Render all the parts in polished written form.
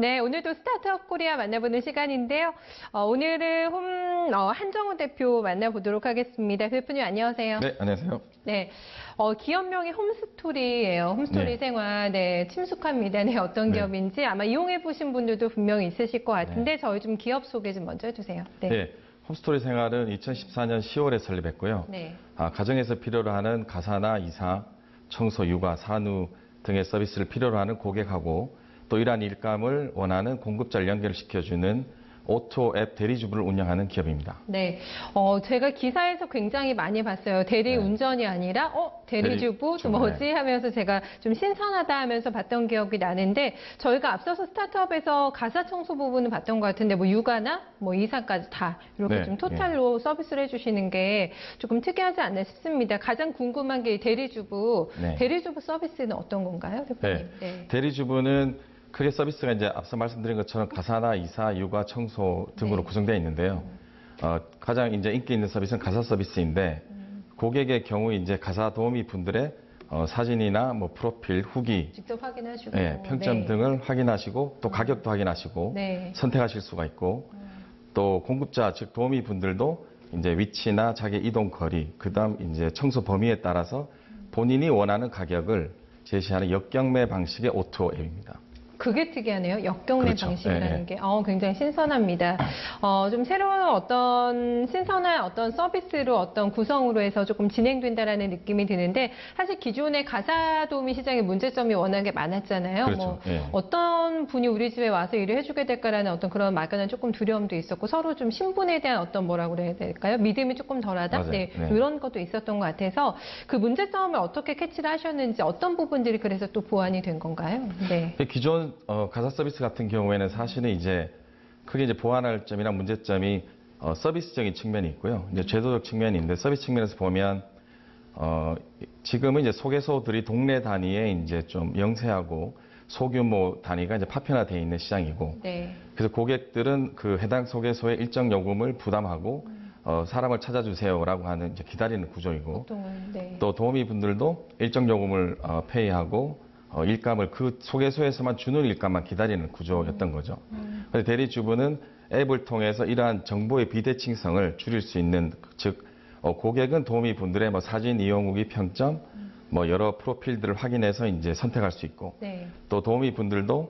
네, 오늘도 스타트업 코리아 만나보는 시간인데요. 오늘은 한정우 대표 만나보도록 하겠습니다. 대표님 안녕하세요. 네, 안녕하세요. 네, 기업명이 홈스토리예요. 홈스토리 네. 생활. 네, 친숙합니다. 네, 어떤 네. 기업인지 아마 이용해 보신 분들도 분명히 있으실 것 같은데 저희 좀 기업 소개 좀 먼저 해주세요. 네. 네, 홈스토리 생활은 2014년 10월에 설립했고요. 네. 가정에서 필요로 하는 가사나 이사, 청소, 육아, 산후 등의 서비스를 필요로 하는 고객하고 또 이러한 일감을 원하는 공급자를 연결시켜주는 오토 앱 대리주부를 운영하는 기업입니다. 네, 제가 기사에서 굉장히 많이 봤어요. 대리 네. 운전이 아니라, 대리주부, 또 뭐지? 하면서 제가 좀 신선하다 하면서 봤던 기억이 나는데, 저희가 앞서서 스타트업에서 가사 청소 부분을 봤던 것 같은데, 뭐 육아나 뭐 이사까지 다 이렇게 네. 좀 토탈로 서비스를 해주시는 게 조금 특이하지 않나 싶습니다. 가장 궁금한 게 이 대리주부, 네. 대리주부 서비스는 어떤 건가요, 대표님? 네. 대리주부는 크게 서비스가 이제 앞서 말씀드린 것처럼 가사나 이사, 육아, 청소 등으로 네. 구성되어 있는데요. 가장 이제 인기 있는 서비스는 가사 서비스인데 고객의 경우 이제 가사 도우미 분들의 사진이나 뭐 프로필, 후기, 직접 확인하시고. 평점 네. 등을 확인하시고 또 가격도 확인하시고 네. 선택하실 수가 있고 또 공급자 즉 도우미 분들도 이제 위치나 자기 이동 거리, 그다음 이제 청소 범위에 따라서 본인이 원하는 가격을 제시하는 역경매 방식의 오토 앱입니다. 그게 특이하네요. 역경매 그렇죠. 방식이라는 네. 게 굉장히 신선합니다. 좀 새로운 어떤 신선한 어떤 서비스로 어떤 구성으로 해서 조금 진행된다라는 느낌이 드는데 사실 기존의 가사 도우미 시장의 문제점이 워낙에 많았잖아요. 그렇죠. 네. 어떤 분이 우리 집에 와서 일을 해주게 될까라는 어떤 그런 막연한 조금 두려움도 있었고 서로 좀 신분에 대한 어떤 뭐라고 그래야 될까요? 믿음이 조금 덜하다? 맞아요. 네. 네. 이런 것도 있었던 것 같아서 그 문제점을 어떻게 캐치를 하셨는지 어떤 부분들이 그래서 또 보완이 된 건가요? 네. 기존 가사 서비스 같은 경우에는 사실은 이제 크게 이제 보완할 점이나 문제점이 서비스적인 측면이 있고요. 이제 제도적 측면인데 서비스 측면에서 보면 지금은 이제 소개소들이 동네 단위에 이제 좀 영세하고 소규모 단위가 이제 파편화되어 있는 시장이고, 네. 그래서 고객들은 그 해당 소개소의 일정 요금을 부담하고 사람을 찾아주세요라고 하는 이제 기다리는 구조이고, 보통은, 네. 또 도우미 분들도 일정 요금을 페이하고 일감을 그 소개소에서만 주는 일감만 기다리는 구조였던 거죠. 그래서 대리주부는 앱을 통해서 이러한 정보의 비대칭성을 줄일 수 있는, 즉 고객은 도우미 분들의 뭐 사진, 이용 후기, 평점, 뭐 여러 프로필들을 확인해서 이제 선택할 수 있고, 네. 또 도우미 분들도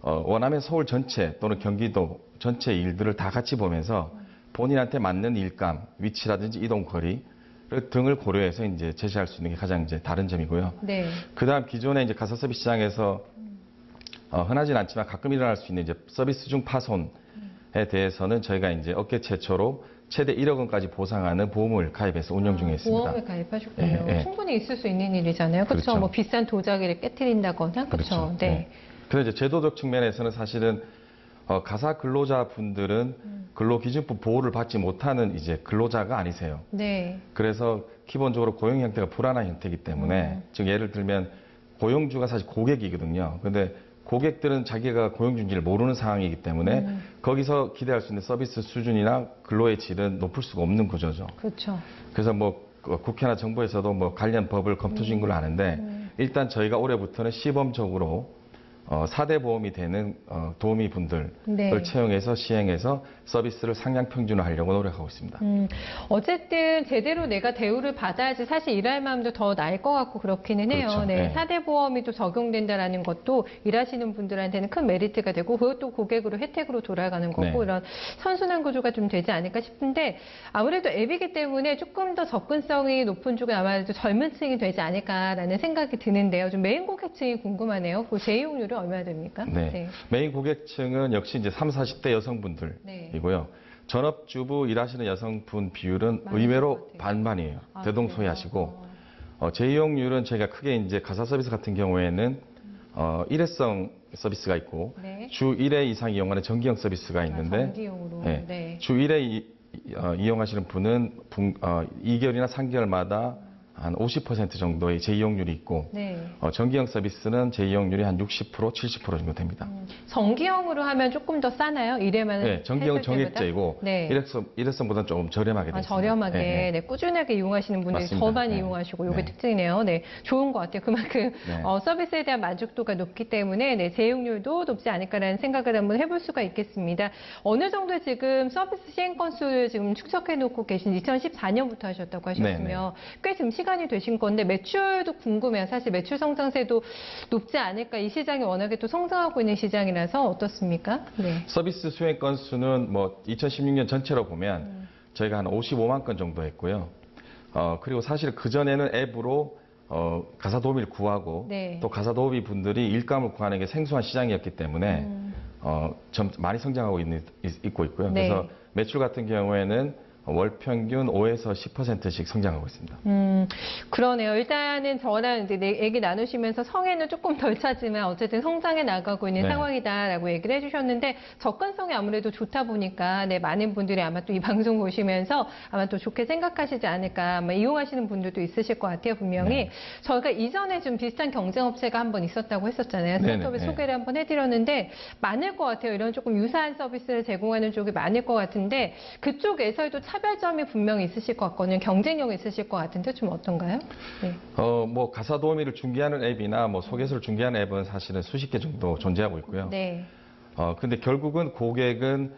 원하면 서울 전체 또는 경기도 전체 일들을 다 같이 보면서 본인한테 맞는 일감, 위치라든지 이동 거리 등을 고려해서 이제 제시할 수 있는 게 가장 이제 다른 점이고요. 네. 그다음 기존의 이제 가사 서비스 시장에서 흔하진 않지만 가끔 일어날 수 있는 이제 서비스 중 파손에 대해서는 저희가 이제 업계 최초로 최대 1억 원까지 보상하는 보험을 가입해서 운영 중에 있습니다. 보험을 가입하셨군요. 네. 충분히 있을 수 있는 일이잖아요. 그렇죠. 그렇죠. 뭐 비싼 도자기를 깨뜨린다거나, 그렇죠. 네. 그래서 이제 제도적 측면에서는 사실은 가사 근로자 분들은 근로기준법 보호를 받지 못하는 이제 근로자가 아니세요. 네. 그래서 기본적으로 고용 형태가 불안한 형태이기 때문에 즉 예를 들면 고용주가 사실 고객이거든요. 근데 고객들은 자기가 고용주인지를 모르는 상황이기 때문에 거기서 기대할 수 있는 서비스 수준이나 근로의 질은 높을 수가 없는 구조죠. 그렇죠. 그래서 뭐 국회나 정부에서도 뭐 관련 법을 검토 중인 걸로 아는데 일단 저희가 올해부터는 시범적으로 4대 보험이 되는 도우미 분들을 네. 채용해서 시행해서 서비스를 상향 평준화하려고 노력하고 있습니다. 어쨌든 제대로 내가 대우를 받아야지 사실 일할 마음도 더 나을 것 같고 그렇기는 해요. 그렇죠. 네. 네. 4대 보험이 또 적용된다라는 것도 일하시는 분들한테는 큰 메리트가 되고 그것도 고객으로 혜택으로 돌아가는 거고 네. 이런 선순환 구조가 좀 되지 않을까 싶은데 아무래도 앱이기 때문에 조금 더 접근성이 높은 쪽은 아마도 젊은 층이 되지 않을까라는 생각이 드는데요. 좀 메인 고객층이 궁금하네요. 그 제이용률은 얼마나 됩니까? 네. 메인 고객층은 역시 이제 30, 40대 여성분들이고요. 전업주부 일하시는 여성분 비율은 의외로 반반이에요. 대동소이하시고 제이용률은 저희가 크게 이제 가사 서비스 같은 경우에는 일회성 서비스가 있고 네. 주 1회 이상 이용하는 정기형 서비스가 있는데 정기용으로. 네. 네. 주 1회 이용하시는 분은 2개월이나 3개월마다 한 50% 정도의 재이용률이 있고 네. 전기형 서비스는 재이용률이 한 60%, 70% 정도 됩니다. 전기형으로 하면 조금 더 싸나요? 일회만 네, 전기형은 했을 때보다? 정액제이고 네. 일회성보다는 조금 저렴하게 되어 있습니다. 저렴하게 네, 네, 꾸준하게 이용하시는 분들이 맞습니다. 더 많이 네. 이용하시고 이게 네. 특징이네요. 네, 좋은 것 같아요. 그만큼 네. 서비스에 대한 만족도가 높기 때문에 네, 재용률도 높지 않을까라는 생각을 한번 해볼 수가 있겠습니다. 어느 정도 지금 서비스 시행 건수를 지금 축적해 놓고 계신 2014년부터 하셨다고 하셨으면 꽤 지금 시간이 되신 건데 매출도 궁금해요. 사실 매출 성장세도 높지 않을까. 이 시장이 워낙에 또 성장하고 있는 시장이라서 어떻습니까? 네. 서비스 수행 건수는 뭐 2016년 전체로 보면 저희가 한 55만 건 정도 했고요. 그리고 사실 그전에는 앱으로 가사 도우미를 구하고 네. 또 가사 도우미 분들이 일감을 구하는 게 생소한 시장이었기 때문에 많이 성장하고 있고 있고요. 네. 그래서 매출 같은 경우에는 월 평균 5에서 10%씩 성장하고 있습니다. 그러네요. 일단은 저랑 이제 내 얘기 나누시면서 성에는 조금 덜 차지만 어쨌든 성장해 나가고 있는 네. 상황이다라고 얘기를 해주셨는데 접근성이 아무래도 좋다 보니까 네, 많은 분들이 아마 또 이 방송 보시면서 아마 또 좋게 생각하시지 않을까 아마 이용하시는 분들도 있으실 것 같아요. 분명히 네. 저희가 이전에 좀 비슷한 경쟁업체가 한번 있었다고 했었잖아요. 네네, 스타트업에 네. 소개를 한번 해드렸는데 많을 것 같아요. 이런 조금 유사한 서비스를 제공하는 쪽이 많을 것 같은데 그쪽에서도 차별점이 분명히 있으실 것 같거든요. 경쟁력이 있으실 것 같은데 좀 어떤가요? 네. 뭐 가사 도우미를 중개하는 앱이나 뭐 소개서를 중개하는 앱은 사실은 수십 개 정도 존재하고 있고요. 네. 근데 결국은 고객은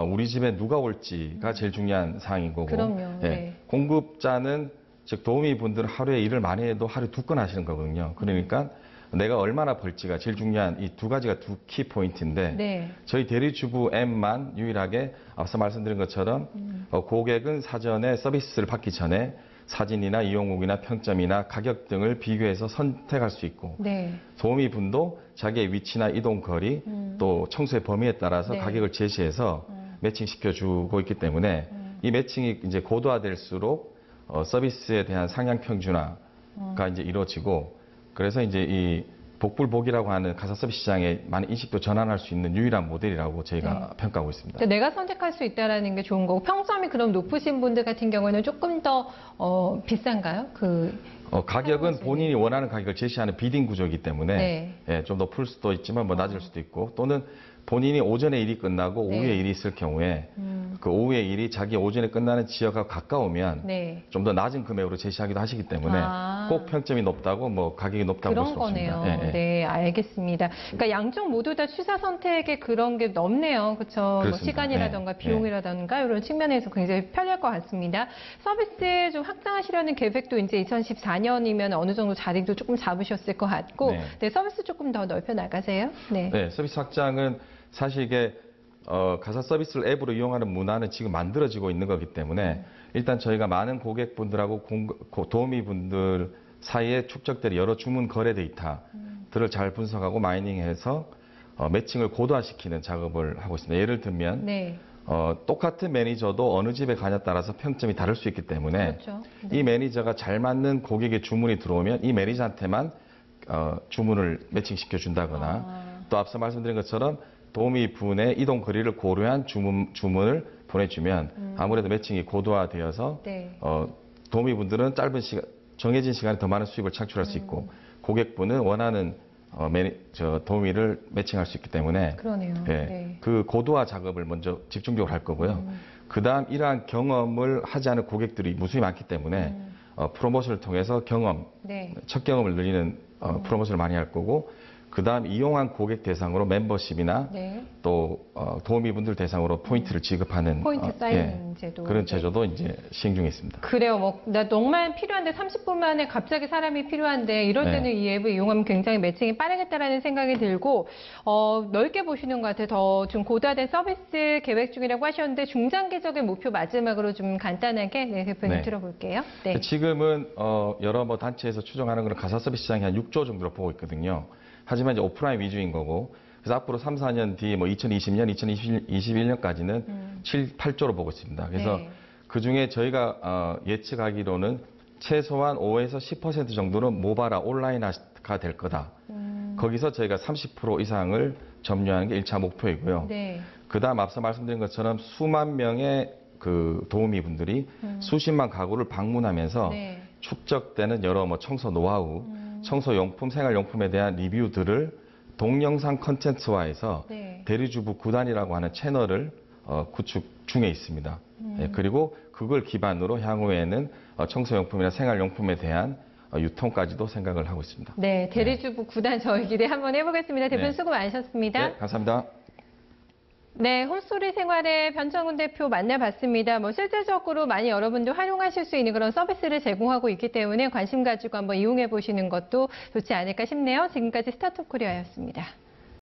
우리 집에 누가 올지가 제일 중요한 사항인 거고, 그럼요. 예, 네. 공급자는 즉 도우미 분들은 하루에 일을 많이 해도 하루 2건 하시는 거거든요. 그러니까 내가 얼마나 벌지가 제일 중요한 이 두 가지가 두 키 포인트인데 네. 저희 대리주부 앱만 유일하게 앞서 말씀드린 것처럼 고객은 사전에 서비스를 받기 전에 사진이나 이용후기나 평점이나 가격 등을 비교해서 선택할 수 있고 네. 도우미 분도 자기의 위치나 이동 거리 또 청소의 범위에 따라서 네. 가격을 제시해서 매칭시켜 주고 있기 때문에 이 매칭이 이제 고도화될수록 서비스에 대한 상향 평준화가 이제 이루어지고 그래서 이제 이 복불복이라고 하는 가사 서비스 시장에 많은 인식도 전환할 수 있는 유일한 모델이라고 저희가 평가하고 있습니다. 그러니까 내가 선택할 수 있다라는 게 좋은 거고 평점이 그럼 높으신 분들 같은 경우에는 조금 더 비싼가요? 가격은 본인이 원하는 가격을 제시하는 비딩 구조이기 때문에 네. 예, 좀 높을 수도 있지만 뭐 낮을 수도 있고 또는 본인이 오전에 일이 끝나고 네. 오후에 일이 있을 경우에 그 오후에 일이 자기 오전에 끝나는 지역하고 가까우면 네. 좀 더 낮은 금액으로 제시하기도 하시기 때문에 꼭 평점이 높다고 뭐 가격이 높다고 볼 그런 수 없습니다. 거네요. 예, 예. 네, 알겠습니다. 그러니까 양쪽 모두 다 취사 선택에 그런 게 넓네요. 그렇죠? 뭐 그렇습니다. 시간이라던가 네. 비용이라던가 이런 측면에서 굉장히 편리할 것 같습니다. 서비스 좀 확장하시려는 계획도 이제 2014년이면 어느 정도 자리도 조금 잡으셨을 것 같고 네. 네, 서비스 조금 더 넓혀 나가세요. 네. 네, 서비스 확장은 사실 이게 가사 서비스를 앱으로 이용하는 문화는 지금 만들어지고 있는 거기 때문에 일단 저희가 많은 고객분들하고 도우미분들 사이에 축적된 여러 주문 거래 데이터들을 잘 분석하고 마이닝해서 매칭을 고도화시키는 작업을 하고 있습니다. 예를 들면 네. 똑같은 매니저도 어느 집에 가냐에 따라서 평점이 다를 수 있기 때문에 그렇죠. 이 매니저가 잘 맞는 고객의 주문이 들어오면 이 매니저한테만 주문을 매칭시켜 준다거나 또 앞서 말씀드린 것처럼 도우미 분의 이동 거리를 고려한 주문을 보내주면 아무래도 매칭이 고도화되어서 네. 도우미 분들은 짧은 시간, 정해진 시간에 더 많은 수입을 창출할 수 있고 고객분은 원하는 도우미를 매칭할 수 있기 때문에 그러네요. 예, 네. 그 고도화 작업을 먼저 집중적으로 할 거고요. 그다음 이러한 경험을 하지 않은 고객들이 무수히 많기 때문에 프로모션을 통해서 네. 첫 경험을 늘리는 프로모션을 많이 할 거고 그다음 이용한 고객 대상으로 멤버십이나 네. 또 도우미분들 대상으로 포인트를 지급하는 포인트 쌓이는 제도. 그런 네. 제도도 이제 시행 중에 있습니다. 그래요. 나 정말 필요한데 30분 만에 갑자기 사람이 필요한데 이럴 네. 때는 이 앱을 이용하면 굉장히 매칭이 빠르겠다라는 생각이 들고 넓게 보시는 것 같아요. 더 좀 고도화된 서비스 계획 중이라고 하셨는데 중장기적인 목표 마지막으로 좀 간단하게 네, 대표님 네. 들어볼게요. 네. 지금은 여러 단체에서 추정하는 그런 가사 서비스 시장이 한 6조 정도로 보고 있거든요. 하지만 이제 오프라인 위주인 거고 그래서 앞으로 3, 4년 뒤에 뭐 2020년, 2021년까지는 7, 8조로 보고 있습니다. 그래서 네. 그 중에 저희가 예측하기로는 최소한 5에서 10% 정도는 모바라 온라인화가 될 거다. 거기서 저희가 30% 이상을 점유하는 게 1차 목표이고요. 네. 그다음 앞서 말씀드린 것처럼 수만 명의 그 도우미 분들이 수십만 가구를 방문하면서 네. 축적되는 여러 청소 노하우, 청소용품, 생활용품에 대한 리뷰들을 동영상 컨텐츠화해서 네. 대리주부 구단이라고 하는 채널을 구축 중에 있습니다. 예, 그리고 그걸 기반으로 향후에는 청소용품이나 생활용품에 대한 유통까지도 생각을 하고 있습니다. 네, 대리주부 구단 저희 기대 한번 해보겠습니다. 대표님 네. 수고 많으셨습니다. 네, 감사합니다. 네, 홈스토리 생활의 변정훈 대표 만나봤습니다. 실질적으로 많이 여러분들 활용하실 수 있는 그런 서비스를 제공하고 있기 때문에 관심 가지고 한번 이용해 보시는 것도 좋지 않을까 싶네요. 지금까지 스타트업 코리아였습니다.